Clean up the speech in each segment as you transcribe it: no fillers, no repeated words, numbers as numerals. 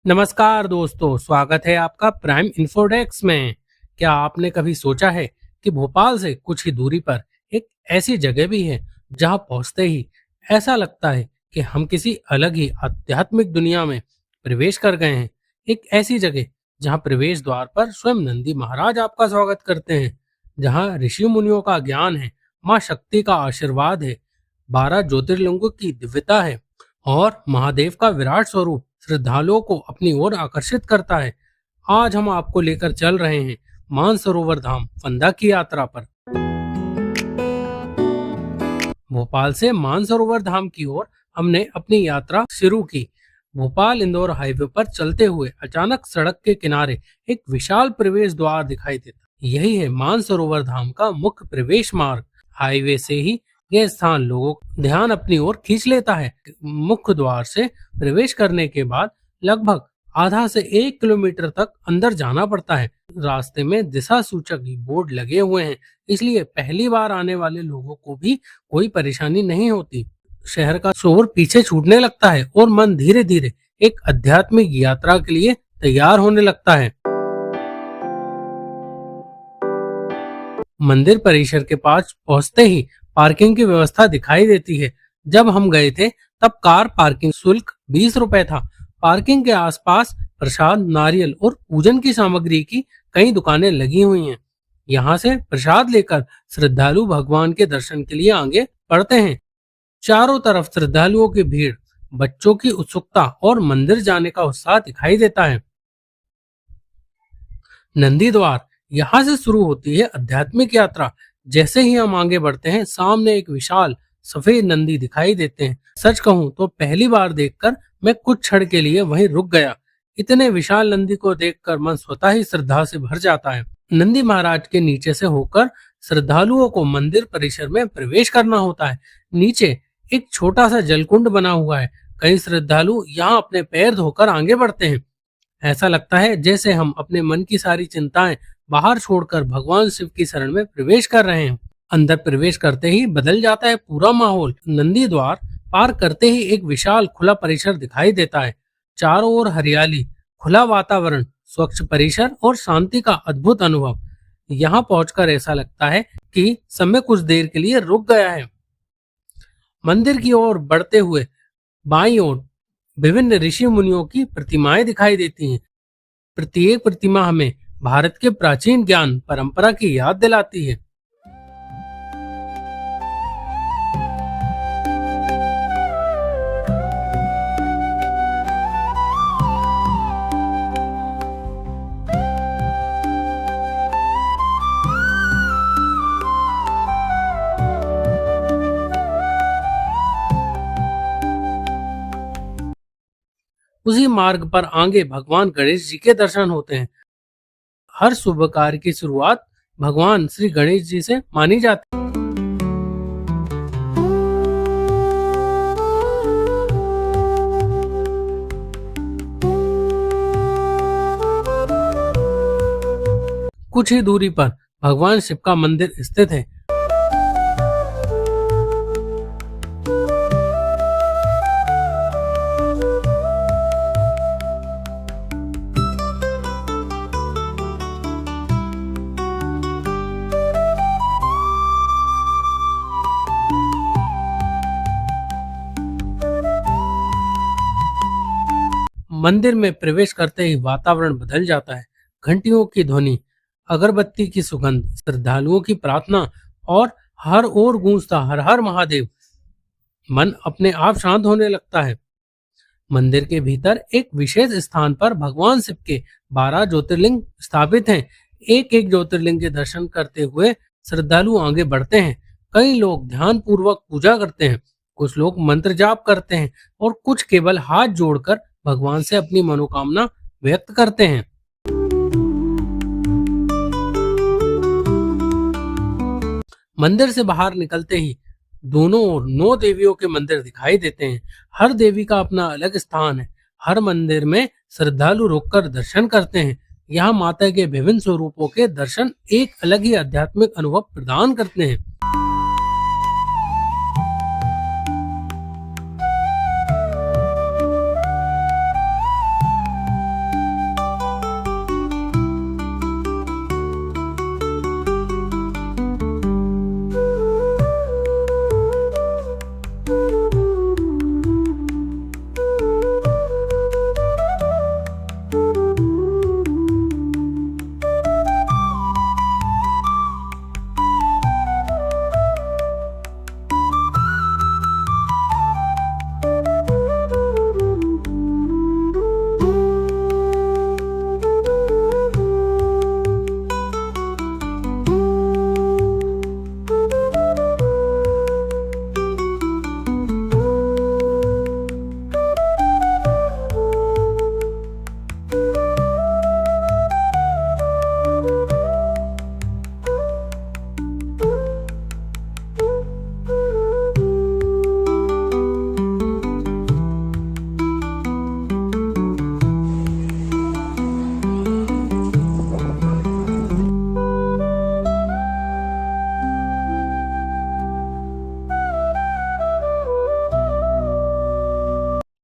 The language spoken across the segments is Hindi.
नमस्कार दोस्तों, स्वागत है आपका प्राइम इन्फोडेस्क में। क्या आपने कभी सोचा है कि भोपाल से कुछ ही दूरी पर एक ऐसी जगह भी है जहां पहुंचते ही ऐसा लगता है कि हम किसी अलग ही आध्यात्मिक दुनिया में प्रवेश कर गए हैं। एक ऐसी जगह जहां प्रवेश द्वार पर स्वयं नंदी महाराज आपका स्वागत करते हैं, जहां ऋषि मुनियों का ज्ञान है, माँ शक्ति का आशीर्वाद है, 12 ज्योतिर्लिंगों की दिव्यता है और महादेव का विराट स्वरूप श्रद्धालुओं को अपनी ओर आकर्षित करता है। आज हम आपको लेकर चल रहे हैं मानसरोवर धाम फंदा की यात्रा पर। भोपाल से मानसरोवर धाम की ओर हमने अपनी यात्रा शुरू की। भोपाल इंदौर हाईवे पर चलते हुए अचानक सड़क के किनारे एक विशाल प्रवेश द्वार दिखाई देता। यही है मानसरोवर धाम का मुख्य प्रवेश मार्ग। हाईवे से ही यह स्थान लोगों का ध्यान अपनी ओर खींच लेता है। मुख्य द्वार से प्रवेश करने के बाद लगभग आधा से 1 किलोमीटर तक अंदर जाना पड़ता है। रास्ते में दिशा सूचक बोर्ड लगे हुए हैं, इसलिए पहली बार आने वाले लोगों को भी कोई परेशानी नहीं होती। शहर का शोर पीछे छूटने लगता है और मन धीरे धीरे एक आध्यात्मिक यात्रा के लिए तैयार होने लगता है। मंदिर परिसर के पास पहुंचते ही पार्किंग की व्यवस्था दिखाई देती है। जब हम गए थे तब कार पार्किंग शुल्क 20 रुपए था। पार्किंग के आसपास प्रसाद, नारियल और पूजन की सामग्री की कई दुकानें लगी हुई हैं। यहाँ से प्रसाद लेकर श्रद्धालु भगवान के दर्शन के लिए आगे बढ़ते हैं। चारों तरफ श्रद्धालुओं की भीड़, बच्चों की उत्सुकता और मंदिर जाने का उत्साह दिखाई देता है। नंदी द्वार, यहाँ से शुरू होती है आध्यात्मिक यात्रा। जैसे ही हम आगे बढ़ते हैं, सामने एक विशाल सफेद नंदी दिखाई देते हैं। सच कहूं तो पहली बार देखकर मैं कुछ क्षण के लिए वहीं रुक गया। इतने विशाल नंदी को देखकर मन स्वतः ही श्रद्धा से भर जाता है। नंदी महाराज के नीचे से होकर श्रद्धालुओं को मंदिर परिसर में प्रवेश करना होता है। नीचे एक छोटा सा जलकुंड बना हुआ है। कई श्रद्धालु यहाँ अपने पैर धोकर आगे बढ़ते हैं। ऐसा लगता है जैसे हम अपने मन की सारी चिंताएं बाहर छोड़कर भगवान शिव की शरण में प्रवेश कर रहे हैं। अंदर प्रवेश करते ही बदल जाता है पूरा माहौल। नंदी द्वार पार करते ही एक विशाल खुला परिसर दिखाई देता है। चारों ओर हरियाली, खुला वातावरण, स्वच्छ परिसर और शांति का अद्भुत अनुभव। यहाँ पहुंचकर ऐसा लगता है कि समय कुछ देर के लिए रुक गया है। मंदिर की ओर बढ़ते हुए बाईं ओर विभिन्न ऋषि मुनियों की प्रतिमाएं दिखाई देती हैं। प्रत्येक प्रतिमा हमें भारत के प्राचीन ज्ञान परंपरा की याद दिलाती है। उसी मार्ग पर आगे भगवान गणेश जी के दर्शन होते हैं। हर शुभ कार्य की शुरुआत भगवान श्री गणेश जी से मानी जाती है। कुछ ही दूरी पर भगवान शिव का मंदिर स्थित है। मंदिर में प्रवेश करते ही वातावरण बदल जाता है। घंटियों की ध्वनि, अगरबत्ती की सुगंध, श्रद्धालुओं की प्रार्थना और हर ओर गूंजता हर हर महादेव। मन अपने आप शांत होने लगता है। मंदिर के भीतर एक विशेष स्थान पर भगवान शिव के 12 ज्योतिर्लिंग स्थापित हैं। एक एक ज्योतिर्लिंग के दर्शन करते हुए श्रद्धालु आगे बढ़ते हैं। कई लोग ध्यान पूर्वक पूजा करते हैं, कुछ लोग मंत्र जाप करते हैं और कुछ केवल हाथ जोड़कर भगवान से अपनी मनोकामना व्यक्त करते हैं। मंदिर से बाहर निकलते ही दोनों ओर 9 देवियों के मंदिर दिखाई देते हैं। हर देवी का अपना अलग स्थान है। हर मंदिर में श्रद्धालु रुककर दर्शन करते हैं। यहाँ माता के विभिन्न स्वरूपों के दर्शन एक अलग ही आध्यात्मिक अनुभव प्रदान करते हैं।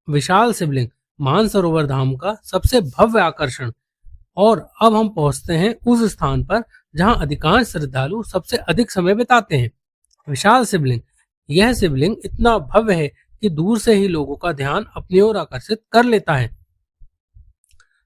विशाल शिवलिंग मानसरोवर धाम का सबसे भव्य आकर्षण। और अब हम पहुंचते हैं उस स्थान पर जहां अधिकांश श्रद्धालु सबसे अधिक समय बिताते हैं, विशाल शिवलिंग। यह शिवलिंग इतना भव्य है कि दूर से ही लोगों का ध्यान अपनी ओर आकर्षित कर लेता है।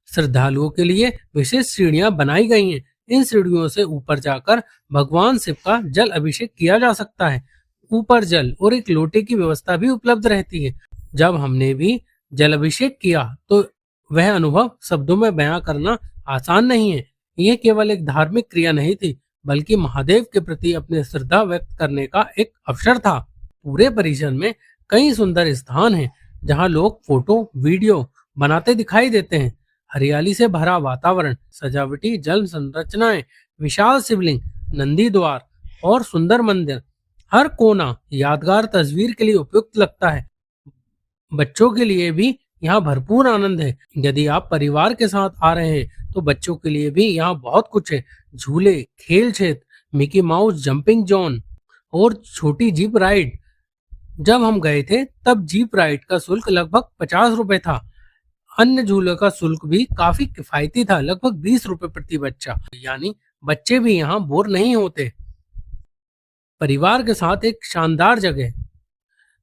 श्रद्धालुओं के लिए विशेष सीढ़ियां बनाई गई हैं। इन सीढ़ियों से ऊपर जाकर भगवान शिव का जल अभिषेक किया जा सकता है। ऊपर जल और एक लोटे की व्यवस्था भी उपलब्ध रहती है। जब हमने भी जल अभिषेक किया तो वह अनुभव शब्दों में बयां करना आसान नहीं है। यह केवल एक धार्मिक क्रिया नहीं थी, बल्कि महादेव के प्रति अपनी श्रद्धा व्यक्त करने का एक अवसर था। पूरे परिसर में कई सुंदर स्थान हैं जहां लोग फोटो वीडियो बनाते दिखाई देते हैं। हरियाली से भरा वातावरण, सजावटी जल संरचनाएं, विशाल शिवलिंग, नंदी द्वार और सुंदर मंदिर, हर कोना यादगार तस्वीर के लिए उपयुक्त लगता है। बच्चों के लिए भी यहाँ भरपूर आनंद है। यदि आप परिवार के साथ आ रहे हैं तो बच्चों के लिए भी यहाँ बहुत कुछ है। झूले, खेल क्षेत्र, मिकी माउस जंपिंग जोन और छोटी जीप राइड। जब हम गए थे तब जीप राइड का शुल्क लगभग 50 रुपए था। अन्य झूलों का शुल्क भी काफी किफायती था, लगभग 20 रुपए प्रति बच्चा। यानी बच्चे भी यहाँ बोर नहीं होते। परिवार के साथ एक शानदार जगह।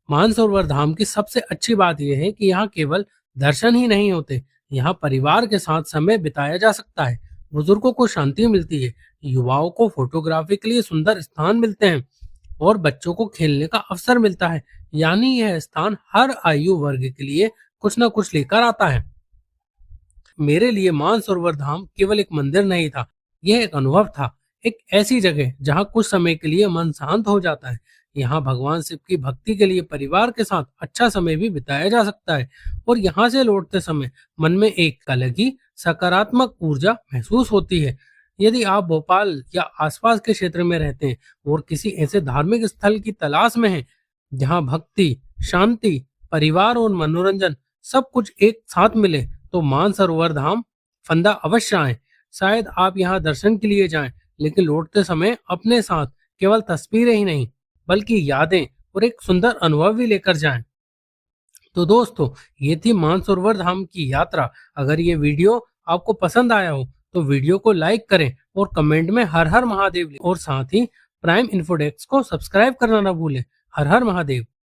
मानसरोवर धाम की सबसे अच्छी बात यह है कि यहाँ केवल दर्शन ही नहीं होते, यहाँ परिवार के साथ समय बिताया जा सकता है। बुजुर्गों को शांति मिलती है, युवाओं को फोटोग्राफी के लिए सुंदर स्थान मिलते हैं और बच्चों को खेलने का अवसर मिलता है। यानी यह स्थान हर आयु वर्ग के लिए कुछ न कुछ लेकर आता है। मेरे लिए मानसरोवर धाम केवल एक मंदिर नहीं था, यह एक अनुभव था। एक ऐसी जगह जहाँ कुछ समय के लिए मन शांत हो जाता है। यहाँ भगवान शिव की भक्ति के लिए परिवार के साथ अच्छा समय भी बिताया जा सकता है और यहाँ से लौटते समय मन में एक अलग ही सकारात्मक ऊर्जा महसूस होती है। यदि आप भोपाल या आसपास के क्षेत्र में रहते हैं और किसी ऐसे धार्मिक स्थल की तलाश में हैं जहाँ भक्ति, शांति, परिवार और मनोरंजन सब कुछ एक साथ मिले, तो मानसरोवर धाम फंदा अवश्य आए। शायद आप यहाँ दर्शन के लिए जाएं, लेकिन लौटते समय अपने साथ केवल तस्वीरें ही नहीं बल्कि यादें और एक सुंदर अनुभव भी लेकर जाएं। तो दोस्तों, ये थी मानसरोवर धाम की यात्रा। अगर ये वीडियो आपको पसंद आया हो तो वीडियो को लाइक करें और कमेंट में हर हर महादेव लिखें और साथ ही प्राइम इन्फोडेस्क को सब्सक्राइब करना ना भूलें। हर हर महादेव।